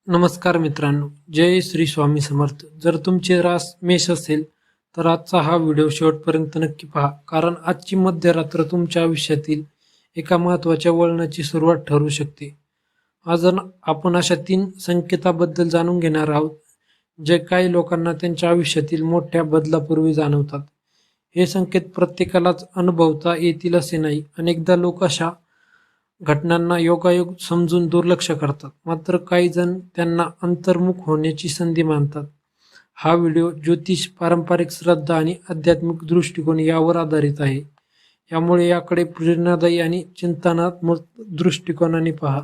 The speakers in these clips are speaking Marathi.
नमस्कार मित्रांनो, जय श्री स्वामी समर्थ. जर तुमचे रास मेष असेल तर आजचा हा व्हिडिओ शेवटपर्यंत नक्की पहा, कारण आजची मध्यरात्र तुमच्या आयुष्यातील एका महत्त्वाच्या वळणाची सुरुवात ठरू शकते. आपण अशा 3 संकेताबद्दल जाणून घेणार आहोत, जे काही लोकांना त्यांच्या आयुष्यातील मोठ्या बदलापूर्वी जाणवतात. हे संकेत प्रत्येकालाच अनुभवता येतील असे नाही. अनेकदा लोक अशा घटनांना योगायोग समजून दुर्लक्ष करतात, मात्र काही जण त्यांना अंतर्मुख होण्याची संधी मानतात. हा व्हिडिओ ज्योतिष, पारंपरिक श्रद्धा आणि आध्यात्मिक दृष्टिकोन यावर आधारित आहे. यामुळे याकडे प्रेरणादायी आणि चिंतनात्मक दृष्टिकोनाने पहा.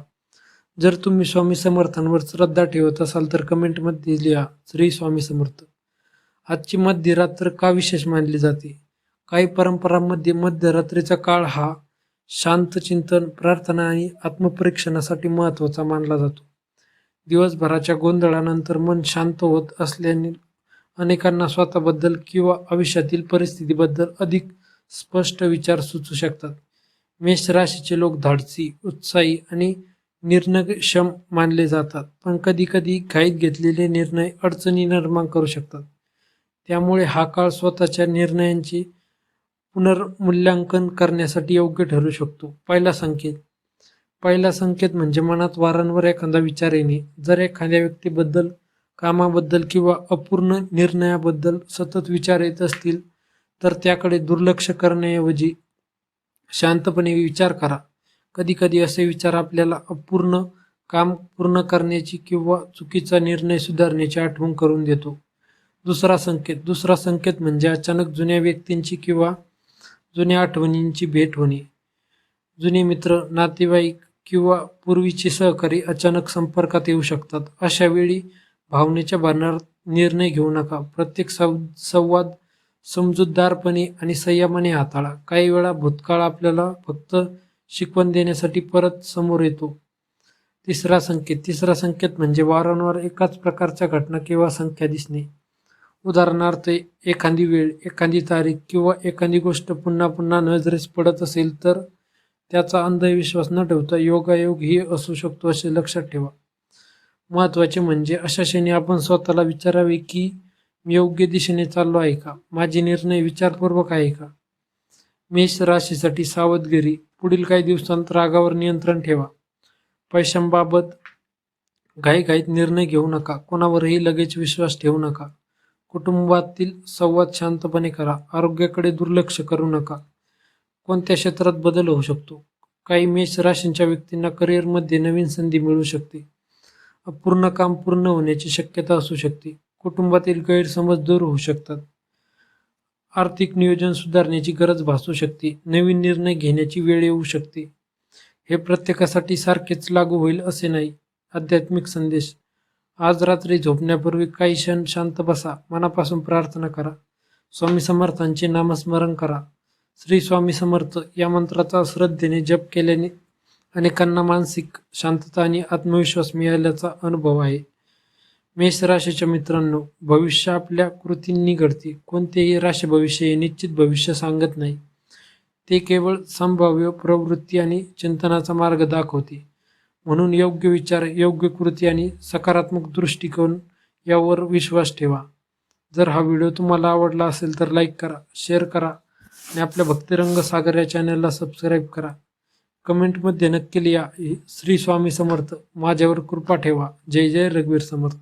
जर तुम्ही स्वामी समर्थांवर श्रद्धा ठेवत असाल तर कमेंटमध्ये लिहा, श्री स्वामी समर्थ. आजची मध्यरात्र का विशेष मानली जाते? काही परंपरांमध्ये मध्यरात्रीचा काळ हा शांत चिंतन, प्रार्थना आणि आत्मपरीक्षणासाठी महत्त्वाचा मानला जातो. दिवसभराच्या गोंधळानंतर मन शांत होत असल्याने अनेकांना स्वतःबद्दल किंवा आयुष्यातील परिस्थितीबद्दल अधिक स्पष्ट विचार सुचू शकतात. मेष राशीचे लोक धाडसी, उत्साही आणि निर्णयक्षम मानले जातात, पण कधीकधी घाईत घेतलेले निर्णय अडचणी निर्माण करू शकतात. त्यामुळे हा काळ स्वतःच्या निर्णयांची पुनर्मूल्यांकन करण्यासाठी योग्य ठरू शकतो. पहिला संकेत म्हणजे मनात वारंवार एखादा विचार येणे. जर एखाद्या व्यक्तीबद्दल, कामाबद्दल किंवा अपूर्ण निर्णयाबद्दल सतत विचार येत असतील तर त्याकडे दुर्लक्ष करण्याऐवजी शांतपणे विचार करा. कधीकधी असे विचार आपल्याला अपूर्ण काम पूर्ण करण्याची किंवा चुकीचा निर्णय सुधारण्याची आठवण करून देतो. दुसरा संकेत म्हणजे अचानक जुन्या व्यक्तींची किंवा जुन्या आठवणींची भेट होणे. जुने मित्र, नातेवाईक किंवा पूर्वीचे सहकारी अचानक संपर्कात येऊ शकतात. अशा वेळी भावनेच्या भरात निर्णय घेऊ नका. प्रत्येक संवाद समजूतदारपणे आणि संयमाने हाताळा. काही वेळा भूतकाळ आपल्याला फक्त शिकवण देण्यासाठी परत समोर येतो. तिसरा संकेत म्हणजे वारंवार एकाच प्रकारच्या घटना किंवा संख्या दिसणे. उदाहरणार्थ, एखादी वेळ, एखादी तारीख किंवा एखादी गोष्ट पुन्हा पुन्हा नजरेस पडत असेल तर त्याचा अंधविश्वास न ठेवता योगायोग ही असू शकतो असे लक्षात ठेवा. महत्त्वाचे म्हणजे अशा क्षणी आपण स्वतःला विचारावे की मी योग्य दिशेने चाललो आहे का? माझे निर्णय विचारपूर्वक आहे का? मेष राशीसाठी सावधगिरी. पुढील काही दिवसांत रागावर नियंत्रण ठेवा. पैशांबाबत घाईघाईत निर्णय घेऊ नका. कोणावरही लगेच विश्वास ठेवू नका. कुटुंबातील संवाद शांतपणे करा. आरोग्याकडे दुर्लक्ष करू नका. कोणत्या क्षेत्रात बदल होऊ शकतो? काही मेष राशींच्या व्यक्तींना करिअरमध्ये नवीन संधी मिळू शकते. अपूर्ण काम पूर्ण होण्याची शक्यता असू शकते. कुटुंबातील गैरसमज दूर होऊ शकतात. आर्थिक नियोजन सुधारण्याची गरज भासू शकते. नवीन निर्णय घेण्याची वेळ येऊ शकते. हे प्रत्येकासाठी सारखेच लागू होईल असे नाही. आध्यात्मिक संदेश. आज रात्री झोपण्यापूर्वी काही क्षण शांत बसा. मनापासून प्रार्थना करा. स्वामी समर्थांचे नामस्मरण करा. श्री स्वामी समर्थ या मंत्राचा श्रद्धेने जप केल्याने अनेकांना मानसिक शांतता आणि आत्मविश्वास मिळाल्याचा अनुभव आहे. मेष राशीच्या मित्रांनो, भविष्य आपल्या कृतींनी घडते. कोणतेही राशी भविष्य हे निश्चित भविष्य सांगत नाही. ते केवळ संभाव्य प्रवृत्ती आणि चिंतनाचा मार्ग दाखवते. म्हणून योग्य विचार, योग्य कृती आणि सकारात्मक दृष्टिकोन यावर विश्वास ठेवा. जर हा व्हिडिओ तुम्हाला आवडला असेल तर लाईक करा, शेअर करा आणि आपल्या भक्तिरंग सागर या चॅनलला सबस्क्राईब करा. कमेंटमध्ये नक्की लिहा, श्री स्वामी समर्थ, माझ्यावर कृपा ठेवा. जय जय रघुवीर समर्थ.